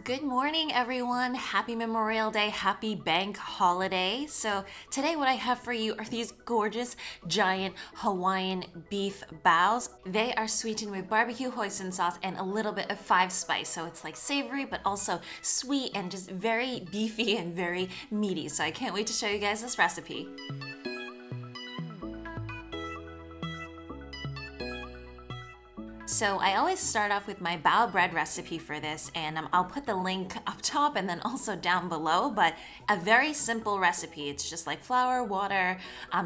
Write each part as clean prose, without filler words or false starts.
Good morning, everyone. Happy Memorial Day. Happy bank holiday. So today what I have for you are these gorgeous, giant Hawaiian beef baos. They are sweetened with barbecue hoisin sauce and a little bit of five spice. So it's like savory, but also sweet and just very beefy and very meaty. So I can't wait to show you guys this recipe. So I always start off with my bao bread recipe for this, and I'll put the link up top and then also down below, but a very simple recipe. It's just like flour, water,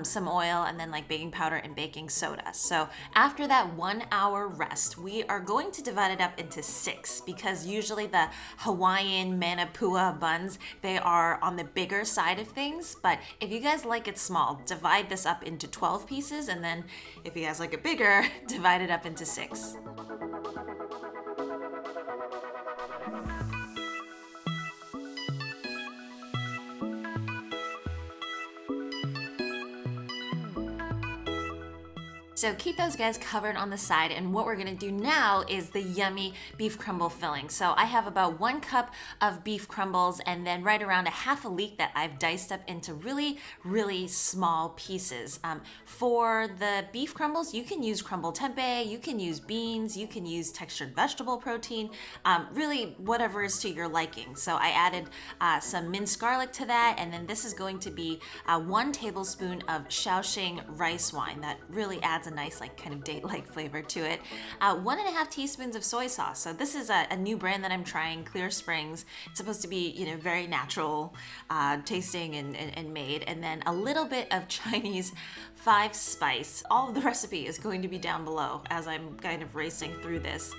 some oil, and then like baking powder and baking soda. So after that 1 hour rest, we are going to divide it up into 6 because usually the Hawaiian Manapua buns, they are on the bigger side of things, but if you guys like it small, divide this up into 12 pieces, and then if you guys like it bigger, divide it up into 6. So keep those guys covered on the side, and what we're gonna do now is the yummy beef crumble filling. So I have about 1 cup of beef crumbles and then right around a half a leek that I've diced up into really, really small pieces. For the beef crumbles, you can use crumble tempeh, you can use beans, you can use textured vegetable protein, really whatever is to your liking. So I added some minced garlic to that, and then this is going to be 1 tablespoon of Shaoxing rice wine that really adds a nice like kind of date-like flavor to it. 1.5 teaspoons of soy sauce. So this is a new brand that I'm trying, Clear Springs. It's supposed to be, very natural tasting and made. And then a little bit of Chinese 5 spice. All of the recipe is going to be down below as I'm kind of racing through this.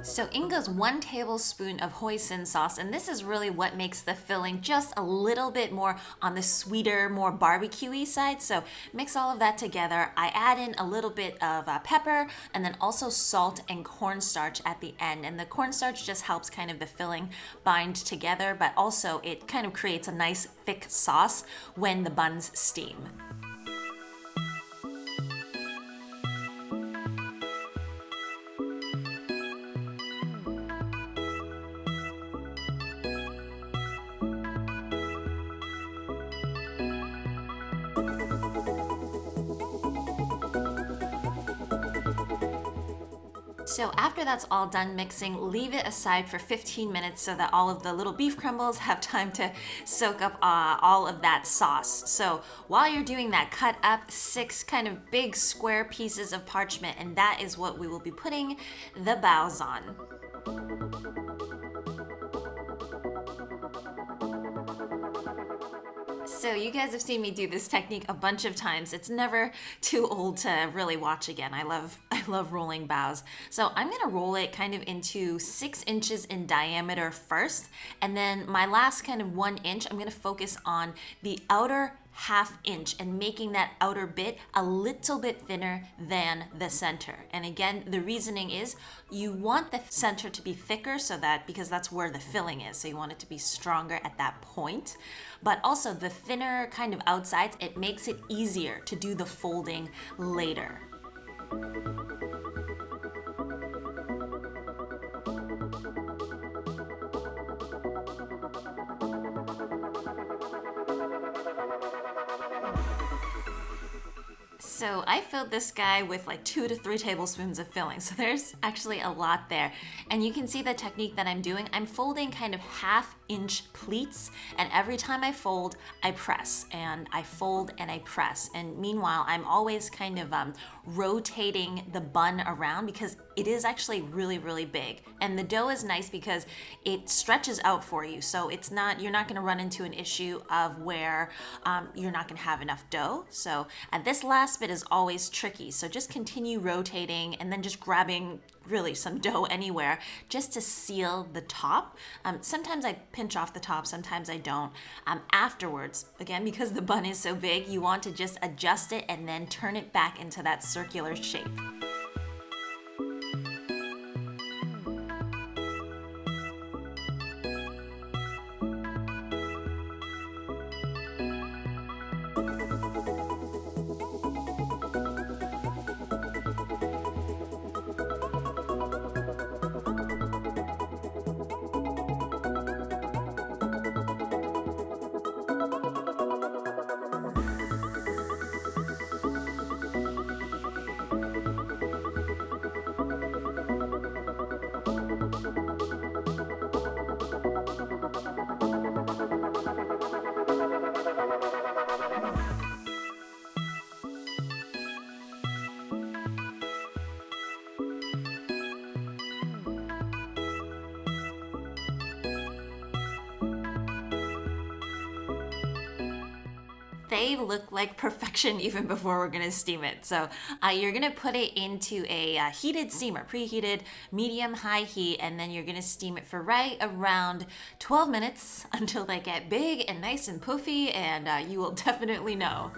So in goes 1 tablespoon of hoisin sauce, and this is really what makes the filling just a little bit more on the sweeter, more barbecue-y side. So mix all of that together. I add in a little bit of pepper and then also salt and cornstarch at the end. And the cornstarch just helps kind of the filling bind together, but also it kind of creates a nice thick sauce when the buns steam. So after that's all done mixing, leave it aside for 15 minutes so that all of the little beef crumbles have time to soak up all of that sauce. So while you're doing that, cut up 6 kind of big square pieces of parchment, and that is what we will be putting the baos on. So you guys have seen me do this technique a bunch of times. It's never too old to really watch again. I love rolling baos. So I'm gonna roll it kind of into 6 inches in diameter first, and then my last kind of 1 inch, I'm gonna focus on the outer ½ inch and making that outer bit a little bit thinner than the center. And again, the reasoning is you want the center to be thicker because that's where the filling is. So you want it to be stronger at that point. But also the thinner kind of outsides, it makes it easier to do the folding later. So I filled this guy with like 2 to 3 tablespoons of filling. So there's actually a lot there. And you can see the technique that I'm doing. I'm folding kind of ½ inch pleats, and every time I fold, I press, and I fold and I press. And meanwhile, I'm always kind of rotating the bun around because it is actually really, really big. And the dough is nice because it stretches out for you. So you're not gonna run into an issue of where you're not gonna have enough dough. So this last bit is always tricky. So just continue rotating and then just grabbing really some dough anywhere just to seal the top. Sometimes I pinch off the top, sometimes I don't. Afterwards, again, because the bun is so big, you want to just adjust it and then turn it back into that circular shape. They look like perfection even before we're gonna steam it. So you're gonna put it into a heated steamer, preheated, medium-high heat, and then you're gonna steam it for right around 12 minutes until they get big and nice and poofy, and you will definitely know.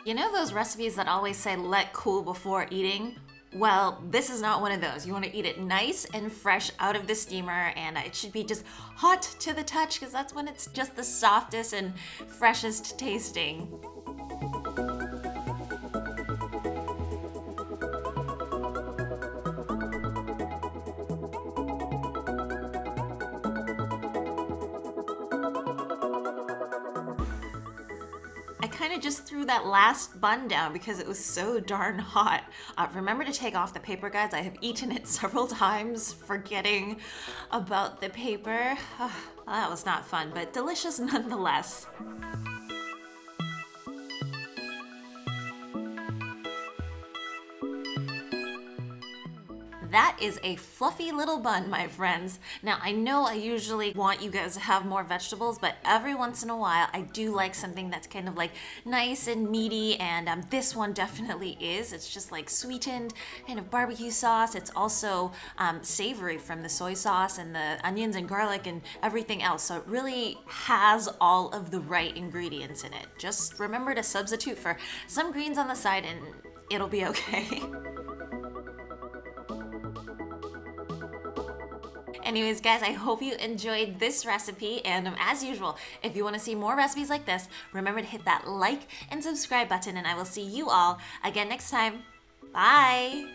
You know those recipes that always say let cool before eating? Well, this is not one of those. You want to eat it nice and fresh out of the steamer, and it should be just hot to the touch because that's when it's just the softest and freshest tasting. I kind of just threw that last bun down because it was so darn hot. Remember to take off the paper, guys. I have eaten it several times, forgetting about the paper. That was not fun, but delicious nonetheless. That is a fluffy little bun, my friends. Now, I know I usually want you guys to have more vegetables, but every once in a while, I do like something that's kind of like nice and meaty, and this one definitely is. It's just like sweetened kind of barbecue sauce. It's also savory from the soy sauce and the onions and garlic and everything else. So it really has all of the right ingredients in it. Just remember to substitute for some greens on the side and it'll be okay. Anyways, guys, I hope you enjoyed this recipe, and as usual, if you want to see more recipes like this, remember to hit that like and subscribe button, and I will see you all again next time. Bye!